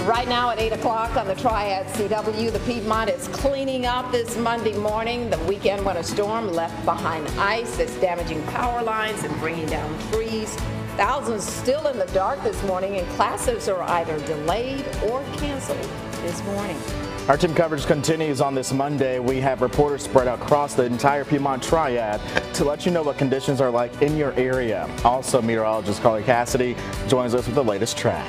Right now at 8 o'clock on the Triad CW, the Piedmont is cleaning up this Monday morning. The weekend winter storm left behind ice that's damaging power lines and bringing down trees. Thousands still in the dark this morning, and classes are either delayed or canceled this morning. Our team coverage continues on this Monday. We have reporters spread out across the entire Piedmont Triad to let you know what conditions are like in your area. Also, meteorologist Carly Cassidy joins us with the latest track.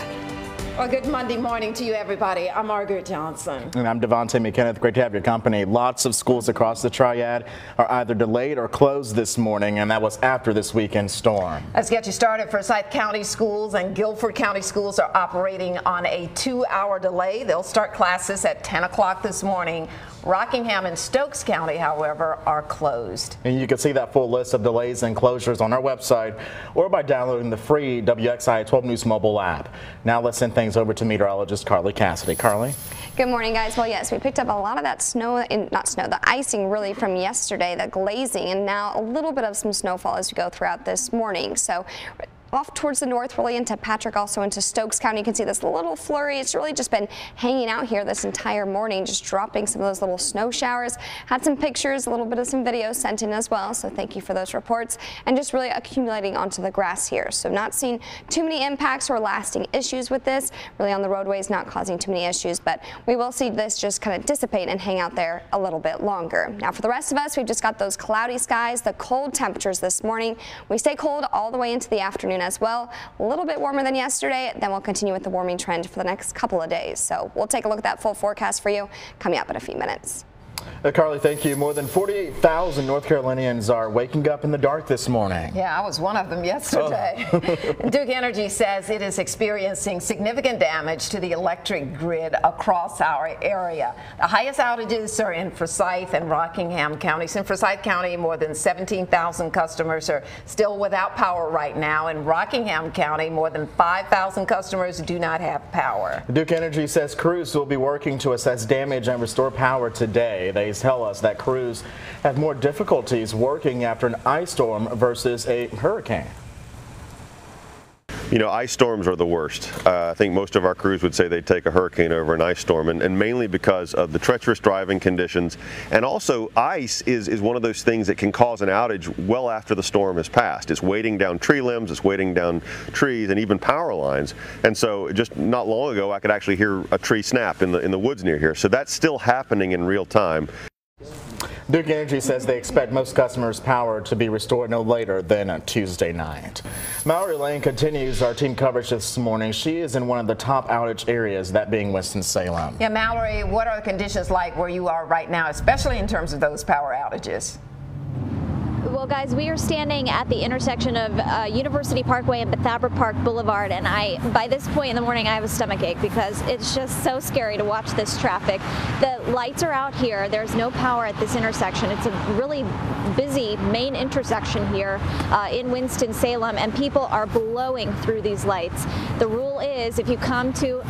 Well, good Monday morning to you, everybody. I'm Margaret Johnson. And I'm Devontae McKenneth. Great to have your company. Lots of schools across the Triad are either delayed or closed this morning, and that was after this weekend storm. Let's get you started. Forsyth County schools and Guilford County schools are operating on a 2-hour delay. They'll start classes at 10 o'clock this morning. Rockingham and Stokes County, however, are closed. And you can see that full list of delays and closures on our website or by downloading the free WXIA 12 News mobile app. Now let's send things over to meteorologist Carly Cassidy. Carly? Good morning, guys. Well, yes, we picked up a lot of that the icing really from yesterday, the glazing, and now a little bit of some snowfall as we go throughout this morning. So off towards the north, really into Patrick, also into Stokes County. You can see this little flurry. It's really just been hanging out here this entire morning, just dropping some of those little snow showers. Had some pictures, a little bit of some videos sent in as well, so thank you for those reports. And just really accumulating onto the grass here. So not seeing too many impacts or lasting issues with this. Really on the roadways, not causing too many issues, but we will see this just kind of dissipate and hang out there a little bit longer. Now for the rest of us, we've just got those cloudy skies, the cold temperatures this morning. We stay cold all the way into the afternoon as well. A little bit warmer than yesterday, then we'll continue with the warming trend for the next couple of days. So we'll take a look at that full forecast for you coming up in a few minutes. Carly, thank you. More than 48,000 North Carolinians are waking up in the dark this morning. Yeah, I was one of them yesterday. Oh. Duke Energy says it is experiencing significant damage to the electric grid across our area. The highest outages are in Forsyth and Rockingham counties. In Forsyth County, more than 17,000 customers are still without power right now. In Rockingham County, more than 5,000 customers do not have power. Duke Energy says crews will be working to assess damage and restore power today. They tell us that crews have more difficulties working after an ice storm versus a hurricane. You know, ice storms are the worst. I think most of our crews would say they'd take a hurricane over an ice storm, and mainly because of the treacherous driving conditions. And also, ice is one of those things that can cause an outage well after the storm has passed. It's weighting down tree limbs, it's weighting down trees, and even power lines. And so just not long ago, I could actually hear a tree snap in the woods near here. So that's still happening in real time. Duke Energy says they expect most customers' power to be restored no later than on Tuesday night. Mallory Lane continues our team coverage this morning. She is in one of the top outage areas, that being Winston-Salem. Yeah, Mallory, what are the conditions like where you are right now, especially in terms of those power outages? Well, guys, we are standing at the intersection of University Parkway and Bethabara Park Boulevard, and by this point in the morning, I have a stomach ache because it's just so scary to watch this traffic. The lights are out here. There's no power at this intersection. It's a really busy main intersection here in Winston-Salem, and people are blowing through these lights. The rule is if you come to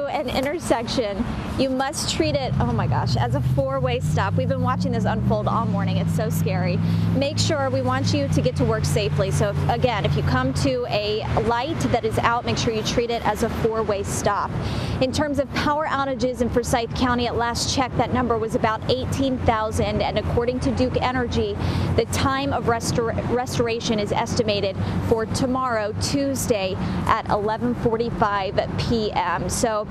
an intersection, you must treat it, oh my gosh, as a four-way stop. We've been watching this unfold all morning. It's so scary. Make sure we want you to get to work safely. So again, if you come to a light that is out, make sure you treat it as a four-way stop. In terms of power outages in Forsyth County, at last check, that number was about 18,000. And according to Duke Energy, the time of restoration is estimated for tomorrow, Tuesday, at 11:45 p.m. So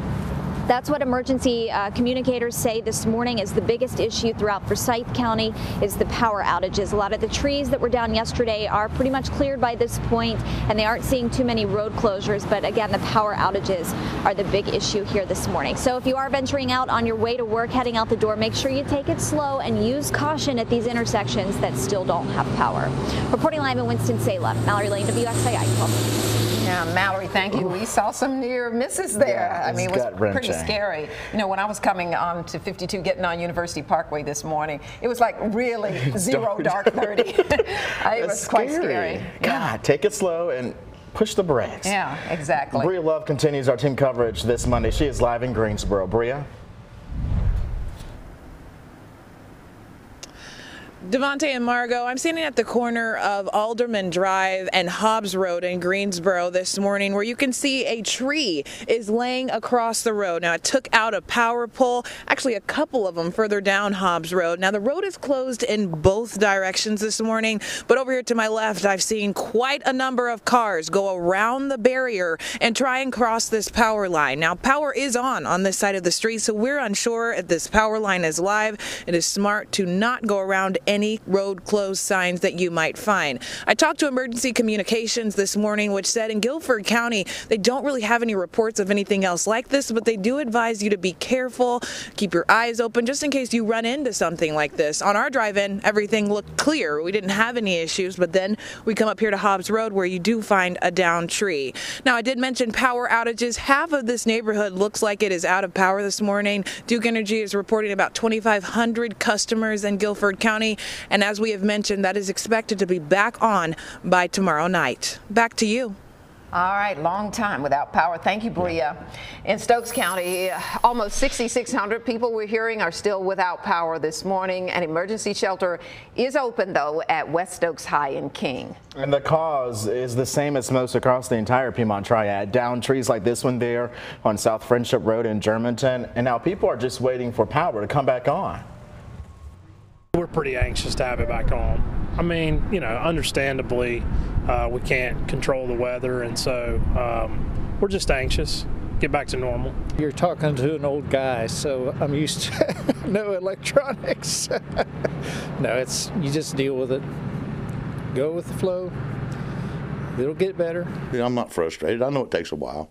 that's what emergency communicators say this morning is the biggest issue throughout Forsyth County is the power outages. A lot of the trees that were down yesterday are pretty much cleared by this point, and they aren't seeing too many road closures. But again, the power outages are the big issue here this morning. So if you are venturing out on your way to work, heading out the door, make sure you take it slow and use caution at these intersections that still don't have power. Reporting live in Winston-Salem, Mallory Lane, WXIA 12. Yeah, Mallory, thank you. We saw some near misses there. Yeah, I mean, it was pretty scary. You know, when I was coming on to 52, getting on University Parkway this morning, it was like really zero dark 30. It was quite scary. God, take it slow and push the brakes. Yeah, exactly. Bria Love continues our team coverage this Monday. She is live in Greensboro. Bria? Devontae and Margot, I'm standing at the corner of Alderman Drive and Hobbs Road in Greensboro this morning, where you can see a tree is laying across the road. Now, it took out a power pole, actually a couple of them further down Hobbs Road. Now, the road is closed in both directions this morning, but over here to my left, I've seen quite a number of cars go around the barrier and try and cross this power line. Now, power is on this side of the street, so we're unsure if this power line is live. It is smart to not go around any road closed signs that you might find. I talked to Emergency Communications this morning, which said in Guilford County, they don't really have any reports of anything else like this, but they do advise you to be careful, keep your eyes open, just in case you run into something like this. On our drive-in, everything looked clear. We didn't have any issues, but then we come up here to Hobbs Road where you do find a downed tree. Now, I did mention power outages. Half of this neighborhood looks like it is out of power this morning. Duke Energy is reporting about 2,500 customers in Guilford County, and as we have mentioned, that is expected to be back on by tomorrow night. Back to you. All right, long time without power. Thank you, Bria. In Stokes County, almost 6,600 people we're hearing are still without power this morning. An emergency shelter is open, though, at West Stokes High in King. And the cause is the same as most across the entire Piedmont Triad. Down trees like this one there on South Friendship Road in Germantown. And now people are just waiting for power to come back on. We're pretty anxious to have it back on. I mean, you know, understandably, we can't control the weather, and so we're just anxious. Get back to normal. You're talking to an old guy, so I'm used to no electronics. No, you just deal with it. Go with the flow. It'll get better. I'm not frustrated. I know it takes a while.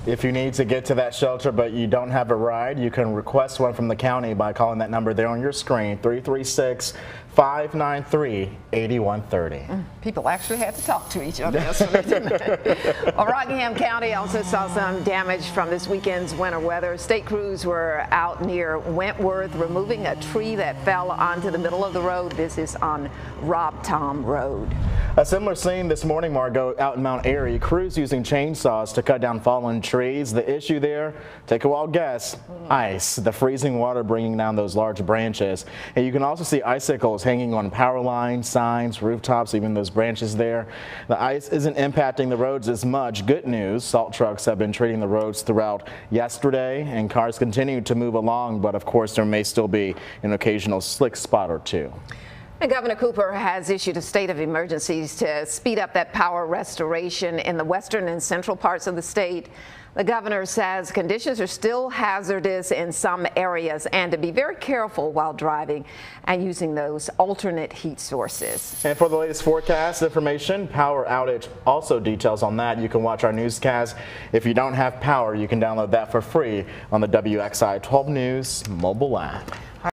If you need to get to that shelter but you don't have a ride, you can request one from the county by calling that number there on your screen, 336-593-8130. People actually had to talk to each other yesterday, didn't they? Well, Rockingham County also saw some damage from this weekend's winter weather. State crews were out near Wentworth removing a tree that fell onto the middle of the road. This is on Rob Tom Road. A similar scene this morning, Margot, out in Mount Airy. Crews using chainsaws to cut down fallen trees. The issue there, take a wild guess, ice. The freezing water bringing down those large branches. And you can also see icicles hanging on power lines, signs, rooftops, even those branches there. The ice isn't impacting the roads as much. Good news, salt trucks have been treating the roads throughout yesterday, and cars continue to move along, but of course there may still be an occasional slick spot or two. And Governor Cooper has issued a state of emergencies to speed up that power restoration in the western and central parts of the state. The governor says conditions are still hazardous in some areas and to be very careful while driving and using those alternate heat sources. And for the latest forecast information, power outage also details on that. You can watch our newscast. If you don't have power, you can download that for free on the WXI 12 News mobile app.